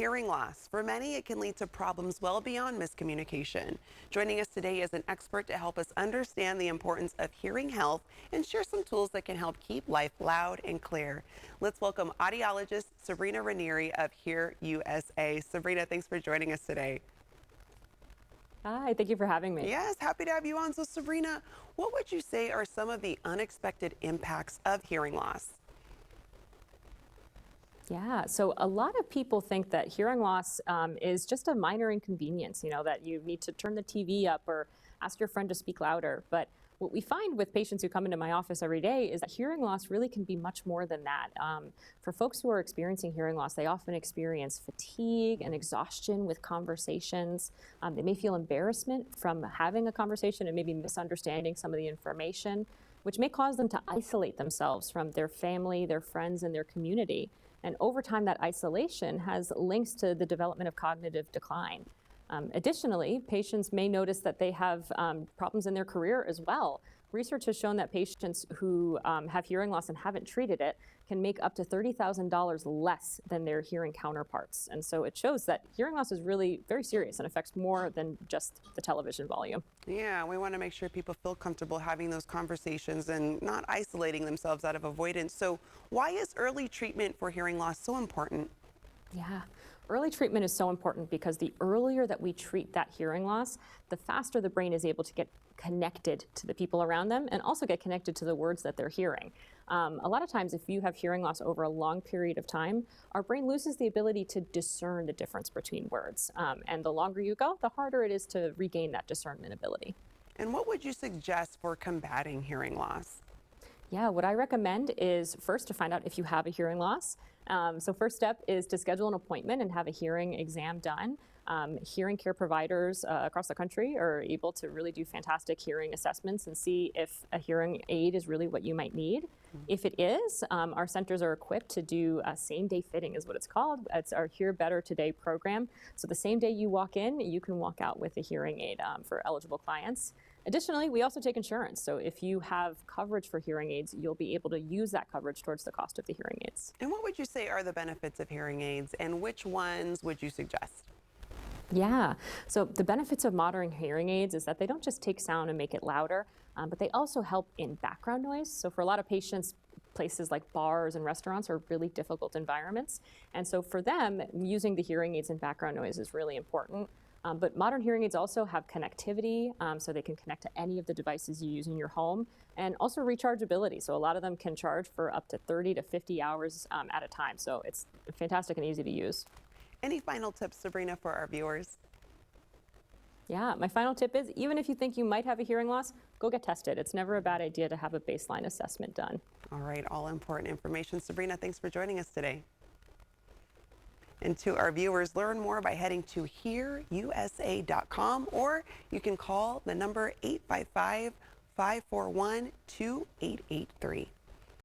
Hearing loss. For many, it can lead to problems well beyond miscommunication. Joining us today is an expert to help us understand the importance of hearing health and share some tools that can help keep life loud and clear. Let's welcome audiologist Sabrina Ranieri of Hear USA. Sabrina, thanks for joining us today. Hi, thank you for having me. Yes, happy to have you on. So Sabrina, what would you say are some of the unexpected impacts of hearing loss? Yeah, so a lot of people think that hearing loss is just a minor inconvenience, that you need to turn the TV up or ask your friend to speak louder. But what we find with patients who come into my office every day is that hearing loss really can be much more than that. For folks who are experiencing hearing loss, they often experience fatigue and exhaustion with conversations. They may feel embarrassment from having a conversation and maybe misunderstanding some of the information, which may cause them to isolate themselves from their family, their friends, and their community. And over time, that isolation has links to the development of cognitive decline. Additionally, patients may notice that they have problems in their career as well. Research has shown that patients who have hearing loss and haven't treated it can make up to $30,000 less than their hearing counterparts. And so it shows that hearing loss is really very serious and affects more than just the television volume. Yeah, we want to make sure people feel comfortable having those conversations and not isolating themselves out of avoidance. So why is early treatment for hearing loss so important? Yeah, early treatment is so important because the earlier that we treat that hearing loss, the faster the brain is able to get connected to the people around them and also get connected to the words that they're hearing. A lot of times, if you have hearing loss over a long period of time, our brain loses the ability to discern the difference between words. And the longer you go, the harder it is to regain that discernment ability. And what would you suggest for combating hearing loss? Yeah, what I recommend is first to find out if you have a hearing loss. So first step is to schedule an appointment and have a hearing exam done. Hearing care providers across the country are able to really do fantastic hearing assessments and see if a hearing aid is really what you might need. If it is, our centers are equipped to do same-day fitting is what it's called. It's our Hear Better Today program. So the same day you walk in, you can walk out with a hearing aid for eligible clients. Additionally, we also take insurance. So if you have coverage for hearing aids, you'll be able to use that coverage towards the cost of the hearing aids. And what would you say are the benefits of hearing aids and which ones would you suggest? Yeah, so the benefits of modern hearing aids is that they don't just take sound and make it louder, but they also help in background noise. So for a lot of patients, places like bars and restaurants are really difficult environments. And so for them, using the hearing aids in background noise is really important. But modern hearing aids also have connectivity, so they can connect to any of the devices you use in your home, and also rechargeability. So a lot of them can charge for up to 30 to 50 hours at a time. So it's fantastic and easy to use. Any final tips, Sabrina, for our viewers? Yeah, my final tip is even if you think you might have a hearing loss, go get tested. It's never a bad idea to have a baseline assessment done. All right, all important information. Sabrina, thanks for joining us today. And to our viewers, learn more by heading to hearusa.com, or you can call the number 855-541-2883.